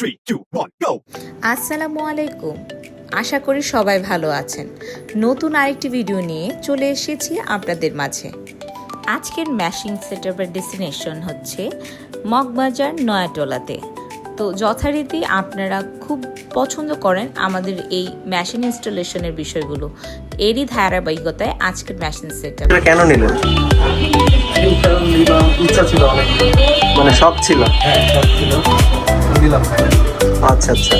3, 2, 1, go! আসসালামু আলাইকুম। আশা করি সবাই ভালো আছেন। নতুন আরেকটি ভিডিও নিয়ে চলে এসেছি আপনাদের মাঝে। আজকের ম্যাশিং সেটআপের ডেস্টিনেশন হচ্ছে মগবাজার নয়াটোলাতে। তো যথারীতি আপনারা খুব পছন্দ করেন আমাদের এই মেশিন ইনস্টলেশনের বিষয়গুলো, এরই ধারাবাহিকতায় আজকের মেশিন সেটআপ। কেন নিলেন? ইচ্ছা ছিল অনেক, মানে শখ ছিল? শখ ছিল, দিলাম। আচ্ছা আচ্ছা।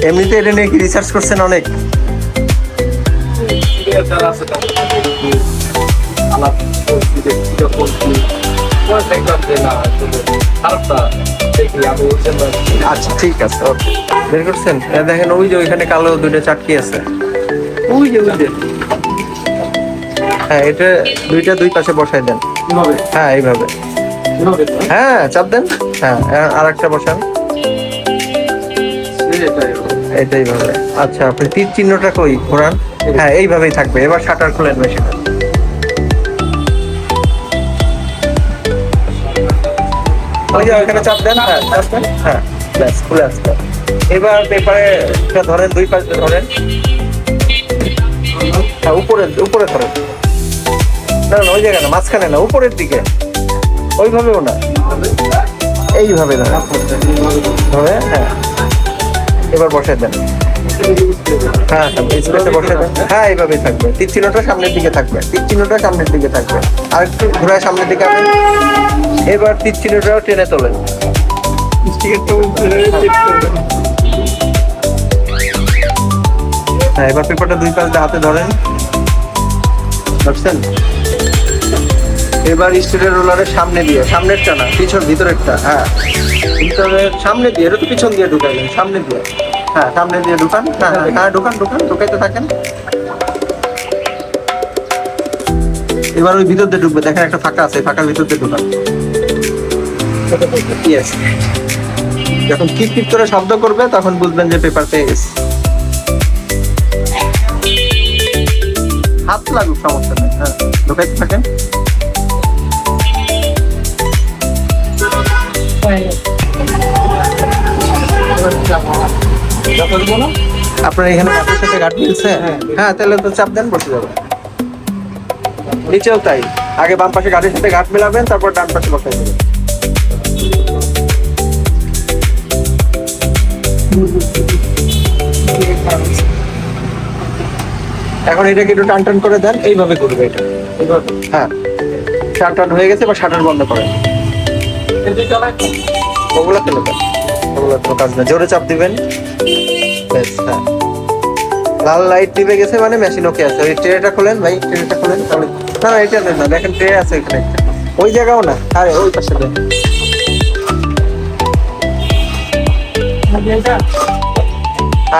এমনিতে এটা নিয়ে কি রিসার্চ করছেন অনেক? যারা আছে তাদের সাথে আলাপ করছি, দেখছি যখন কি পরে দেখলাম যে না আসলে খারাপটা দেখি আমি ওই জন্য। আচ্ছা ঠিক আছে, ওকে। বের করছেন? দেখেন ওই যে ওইখানে কালো দুটো চাটকি আছে, ওই যে ওই যে। হ্যাঁ, এটা দুইটা দুই পাশে বসাই দেন। কিভাবে হ্যাঁ এইভাবে, কিভাবে তো? হ্যাঁ চাপ দেন। হ্যাঁ আর একটা বসান, এটাই এটাই ভাবে। আচ্ছা, আপনি তীর চিহ্নটা কই ঘোরান। হ্যাঁ এইভাবেই থাকবে। এবার শাটার খুলেন মেশিনের। ওই যে ওইখানে চাপ দেন। হ্যাঁ চাপ দেন। হ্যাঁ ব্যাস, খুলে আসবে। এবার পেপারে ধরেন, দুই পাশে ধরেন। হ্যাঁ উপরে উপরে ধরেন। না না ওই জায়গা না, মাঝখানে না, উপরের দিকে। ওইভাবেও না, এইভাবে ধরেন। ধরে হ্যাঁ, এবার বসে দেন। হ্যাঁ স্পেসে বসে দেন। হ্যাঁ এইভাবেই থাকবে। তীর চিহ্নটা সামনের দিকে থাকবে, তীর চিহ্নটা সামনের দিকে থাকবে। আর একটু ঘোরায় সামনের দিকে আনেন। এবার তীর চিহ্নটাও টেনে তোলেন। হ্যাঁ এবার পেপারটা দুই পাশ দিয়ে হাতে ধরেন। বুঝছেন? এবার স্টিলের রোলারের সামনে দিয়ে, সামনেরটা না পিছন ভিতরেরটা। হ্যাঁ ভিতরের সামনে দিয়ে, এটা তো পিছন দিয়ে ঢুকাইলেন, সামনে দিয়ে। হ্যাঁ সামনে দিয়ে ঢুকান। হ্যাঁ হ্যাঁ ঢুকান ঢুকান, ঢুকাইতে থাকেন। এবার ওই ভিতর দিয়ে ঢুকবে, দেখেন একটা ফাঁকা আছে, ফাঁকার ভিতর দিয়ে ঢুকান। ইয়েস। যখন কিপ কিপ করে শব্দ করবে তখন বুঝবেন যে পেপার পেয়ে গেছে। হাত লাগুক, সমস্যা নেই। হ্যাঁ ঢুকাইতে থাকেন। আপনার এখানে গাঁটের সাথে গাঁট মিলছে? হ্যাঁ তাহলে তো চাপ দেন, বসে যাবে। নিচেও তাই, আগে বাম পাশে গাঁটের সাথে গাঁট মেলাবেন, তারপর ডান পাশে বসাই দেবেন। এখন এটাকে একটু টান টান করে দেন, এইভাবে করবে এটা। হ্যাঁ টান টান হয়ে গেছে, এবার শাটার বন্ধ করেন। ওগুলা ফেলে দেন, ওগুলা কোনো কাজ না। জোরে চাপ দিবেন। ব্যাস, হ্যাঁ লাল লাইট নিভে গেছে মানে মেশিন ওকে আছে। ওই ট্রেটা খোলেন ভাই, ট্রেটা খোলেন। তাহলে না না এটা দেন না, দেখেন ট্রে আছে এখানে একটা। ওই জায়গাও না, আরে ওই পাশে দেন।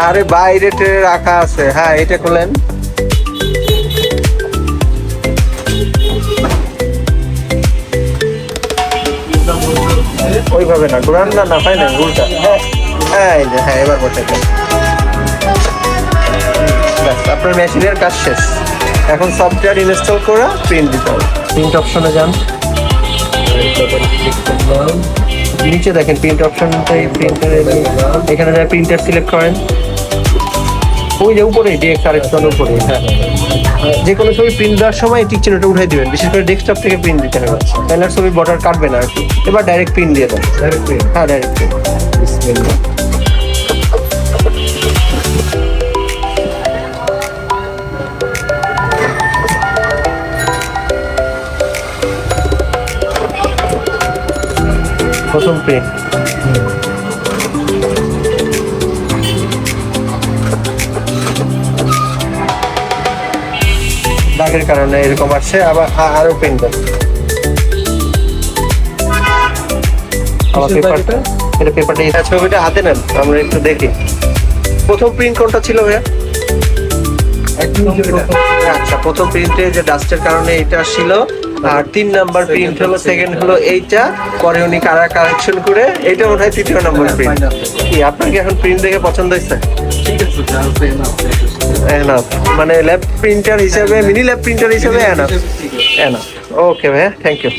আরে বাইরে ট্রে রাখা আছে। হ্যাঁ এটা খোলেন। ওইভাবে না, ঘুরান না, না পাই না, উল্টা। হ্যাঁ এই যে, হ্যাঁ এবার বসে দেন। ব্যাস, আপনার মেশিনের কাজ শেষ। এখন সফটওয়্যার ইনস্টল করে প্রিন্ট দিতে হবে। প্রিন্ট অপশনে যান, নিচে দেখেন প্রিন্ট অপশনটাই, প্রিন্টার এখানে যায় প্রিন্টার সিলেক্ট করেন। ওই যে উপরে ডিএক্স আরেকজন উপরে। হ্যাঁ যে কোনো ছবি প্রিন্ট দেওয়ার সময় টিক চিহ্নটা উঠাই দিবেন, বিশেষ করে ডেস্কটপ থেকে প্রিন্ট দিতে হবে, তাহলে আর ছবির বর্ডার কাটবে না আর কি। এবার ডাইরেক্ট প্রিন্ট দিয়ে দেন। Direct print? হ্যাঁ ডাইরেক্ট প্রিন্ট। প্রথম প্রিন্ট। দাগের কারণে এরকম আসছে, আবার আরো প্রিন্ট দেন। আমার পেপারটা, এটা পেপারটা, এই ছবিটা হাতে নেন, আমরা একটু দেখি। প্রথম প্রিন্ট কোনটা ছিল ভাইয়া? আচ্ছা, প্রথম প্রিন্টে যে ডাস্টের কারণে এটা ছিল, আর 3 নাম্বার প্রিন্ট হলো, সেকেন্ড হলো এইটা, পরে উনি কারেকশন করে এইটা মনে হয় 3য় নাম্বার প্রিন্ট। কি আপনার কি এখন প্রিন্ট দেখে পছন্দ হয়েছে? এনাফ, মানে ল্যাব প্রিন্টার হিসেবে, মিনি ল্যাব প্রিন্টার হিসেবে এনাফ। এনাফ, ওকে ভাইয়া, থ্যাংক ইউ।